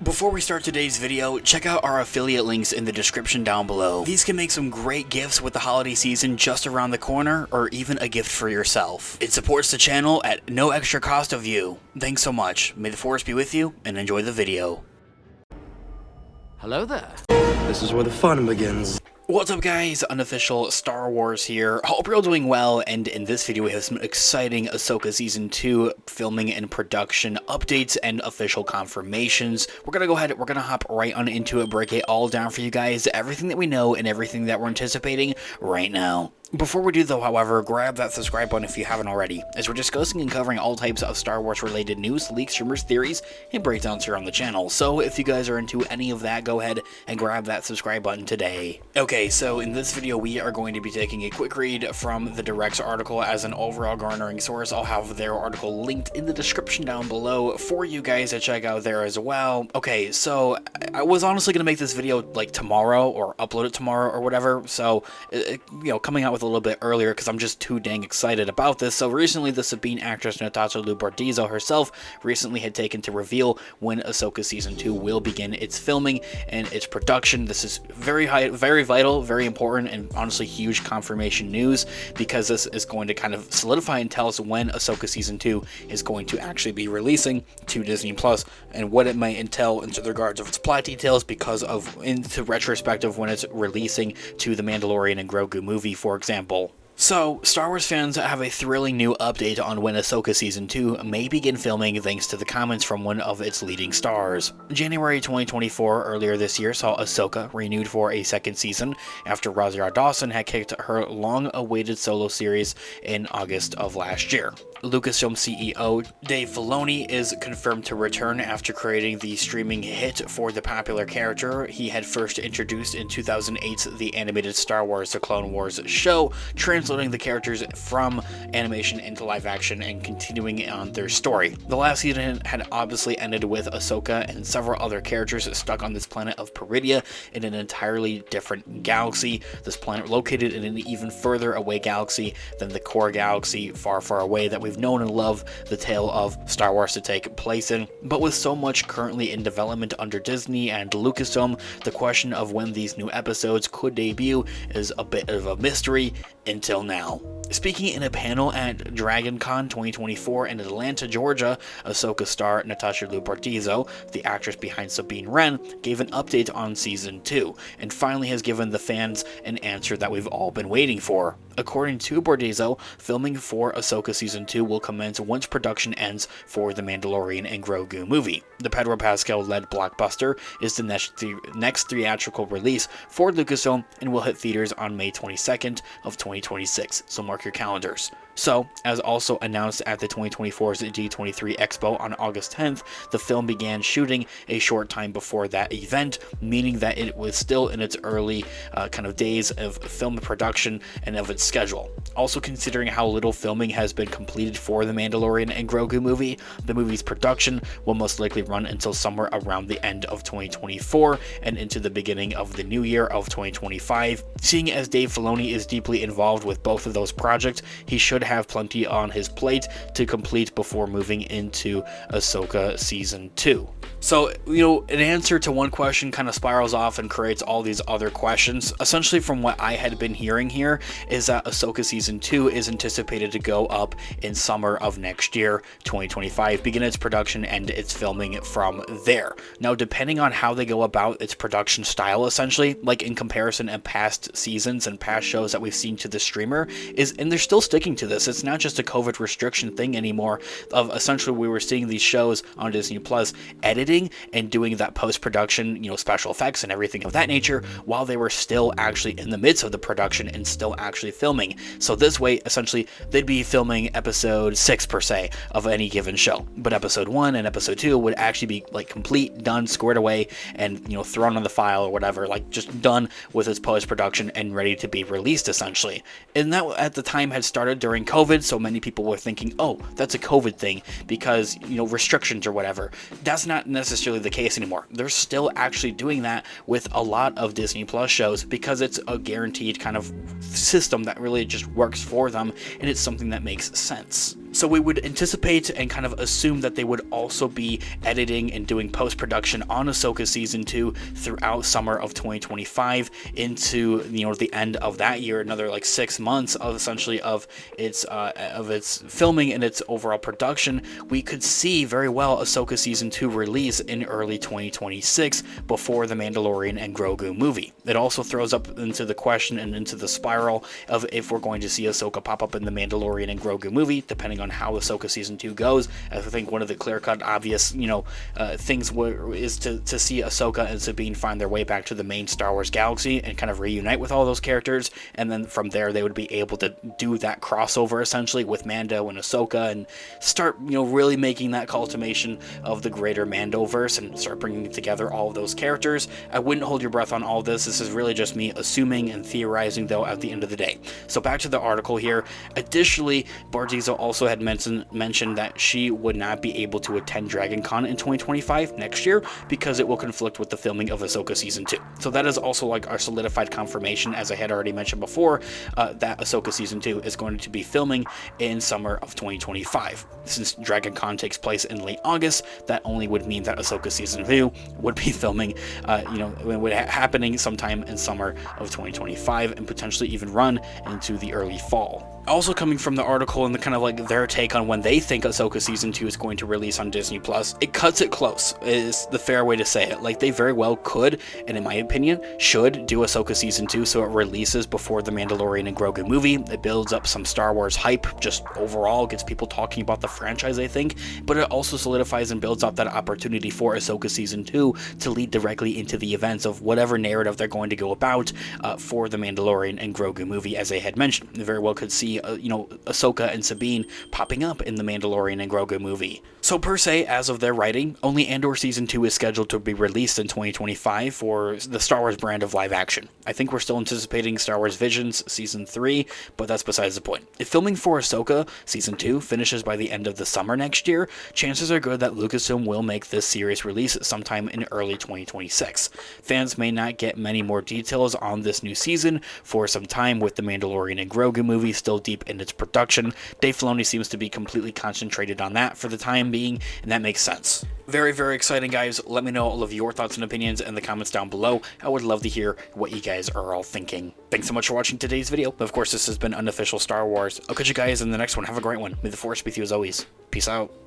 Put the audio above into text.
Before we start today's video, check out our affiliate links in the description down below. These can make some great gifts with the holiday season just around the corner, or even a gift for yourself. It supports the channel at no extra cost of you. Thanks so much. May the force be with you, and enjoy the video. Hello there. This is where the fun begins. What's up guys, Unofficial Star Wars here. Hope you're all doing well, and in this video we have some exciting Ahsoka Season 2 filming and production updates and official confirmations. We're gonna hop right on into it, break it all down for you guys, everything that we know and everything that we're anticipating right now. Before we do though, however, grab that subscribe button if you haven't already, as we're discussing and covering all types of Star Wars related news, leaks, rumors, theories, and breakdowns here on the channel. So if you guys are into any of that, go ahead and grab that subscribe button today. Okay, so in this video we are going to be taking a quick read from the Direct's article as an overall garnering source. I'll have their article linked in the description down below for you guys to check out there as well. Okay, so I was honestly going to make this video like tomorrow or upload it tomorrow or whatever, so you know, coming out with a little bit earlier because I'm just too dang excited about this. So recently the Sabine actress Natasha Liu Bordizzo herself recently had taken to reveal when Ahsoka Season 2 will begin its filming and its production. This is very vital, very important, and honestly huge confirmation news, because this is going to kind of solidify and tell us when Ahsoka Season 2 is going to actually be releasing to Disney Plus and what it might entail into regards of its plot details, because of into retrospective when it's releasing to the Mandalorian and Grogu movie, for example. So, Star Wars fans have a thrilling new update on when Ahsoka Season 2 may begin filming, thanks to the comments from one of its leading stars. January 2024, earlier this year, saw Ahsoka renewed for a second season after Rosario Dawson had kicked her long-awaited solo series in August of last year. Lucasfilm CEO Dave Filoni is confirmed to return after creating the streaming hit for the popular character he had first introduced in 2008's The Animated Star Wars The Clone Wars show, translating the characters from animation into live action and continuing on their story. The last season had obviously ended with Ahsoka and several other characters stuck on this planet of Peridia in an entirely different galaxy. This planet located in an even further away galaxy than the core galaxy far, far away that we've known and loved the tale of Star Wars to take place in. But with so much currently in development under Disney and Lucasfilm, the question of when these new episodes could debut is a bit of a mystery until now. Speaking in a panel at Dragon Con 2024 in Atlanta, Georgia, Ahsoka star Natasha Liu Bordizzo, the actress behind Sabine Wren, gave an update on Season 2, and finally has given the fans an answer that we've all been waiting for. According to Bordizzo, filming for Ahsoka Season 2 will commence once production ends for the Mandalorian and Grogu movie. The Pedro Pascal-led blockbuster is the next theatrical release for Lucasfilm and will hit theaters on May 22nd of 2026, so mark your calendars. So, as also announced at the 2024's D23 Expo on August 10th, the film began shooting a short time before that event, meaning that it was still in its early kind of days of film production and of its schedule. Also, considering how little filming has been completed for the Mandalorian and Grogu movie, the movie's production will most likely run until somewhere around the end of 2024 and into the beginning of the new year of 2025. Seeing as Dave Filoni is deeply involved with both of those projects, he should have plenty on his plate to complete before moving into Ahsoka Season 2. So, you know, an answer to one question kind of spirals off and creates all these other questions. Essentially, from what I had been hearing here, is that Ahsoka Season 2 is anticipated to go up in summer of next year, 2025, begin its production and its filming from there. Now, depending on how they go about its production style, essentially, like in comparison to past seasons and past shows that we've seen to the streamer, and they're still sticking to this. It's not just a COVID restriction thing anymore, of essentially we were seeing these shows on Disney Plus editing and doing that post-production, you know, special effects and everything of that nature, while they were still actually in the midst of the production and still actually filming. So this way, essentially, they'd be filming episode 6 per se of any given show, but episode 1 and episode 2 would actually be like complete, done, squared away, and, you know, thrown on the file or whatever, like just done with its post-production and ready to be released, essentially. And that at the time had started during COVID, so many people were thinking, oh, that's a COVID thing because, you know, restrictions or whatever. That's not necessarily the case anymore. They're still actually doing that with a lot of Disney Plus shows because it's a guaranteed kind of system that really just works for them, and it's something that makes sense. So we would anticipate and kind of assume that they would also be editing and doing post-production on Ahsoka Season 2 throughout summer of 2025 into, you know, the end of that year, another like 6 months of essentially of its filming and its overall production. We could see very well Ahsoka Season 2 release in early 2026 before the Mandalorian and Grogu movie. It also throws up into the question and into the spiral of if we're going to see Ahsoka pop up in the Mandalorian and Grogu movie, depending on how Ahsoka Season 2 goes. I think one of the clear-cut, obvious, you know, things is to see Ahsoka and Sabine find their way back to the main Star Wars galaxy and kind of reunite with all those characters, and then from there they would be able to do that crossover essentially with Mando and Ahsoka and start, you know, really making that culmination of the greater Mandoverse and start bringing together all of those characters. I wouldn't hold your breath on all this. This is really just me assuming and theorizing, though, at the end of the day. So back to the article here. Additionally, Bartizo also had mentioned that she would not be able to attend Dragon Con in 2025 next year because it will conflict with the filming of Ahsoka Season 2. So that is also like our solidified confirmation, as I had already mentioned before, that Ahsoka Season 2 is going to be filming in summer of 2025. Since Dragon Con takes place in late August, that only would mean that Ahsoka Season 2 would be filming, happening sometime in summer of 2025 and potentially even run into the early fall. Also coming from the article and the kind of like their take on when they think Ahsoka Season 2 is going to release on Disney Plus, it cuts it close is the fair way to say it. Like, they very well could, and in my opinion, should do Ahsoka Season 2 so it releases before the Mandalorian and Grogu movie. It builds up some Star Wars hype, just overall gets people talking about the franchise, I think, but it also solidifies and builds up that opportunity for Ahsoka Season 2 to lead directly into the events of whatever narrative they're going to go about for the Mandalorian and Grogu movie, as I had mentioned. They very well could see Ahsoka and Sabine popping up in the Mandalorian and Grogu movie. So per se, as of their writing, only Andor Season 2 is scheduled to be released in 2025 for the Star Wars brand of live action. I think we're still anticipating Star Wars Visions Season 3, but that's besides the point. If filming for Ahsoka Season 2 finishes by the end of the summer next year, chances are good that Lucasfilm will make this series release sometime in early 2026. Fans may not get many more details on this new season for some time, with the Mandalorian and Grogu movie still deep in its production. Dave Filoni seems to be completely concentrated on that for the time being, and that makes sense. Very, very exciting, guys. Let me know all of your thoughts and opinions in the comments down below. I would love to hear what you guys are all thinking. Thanks so much for watching today's video. Of course, this has been Unofficial Star Wars. I'll catch you guys in the next one. Have a great one. May the Force be with you as always. Peace out.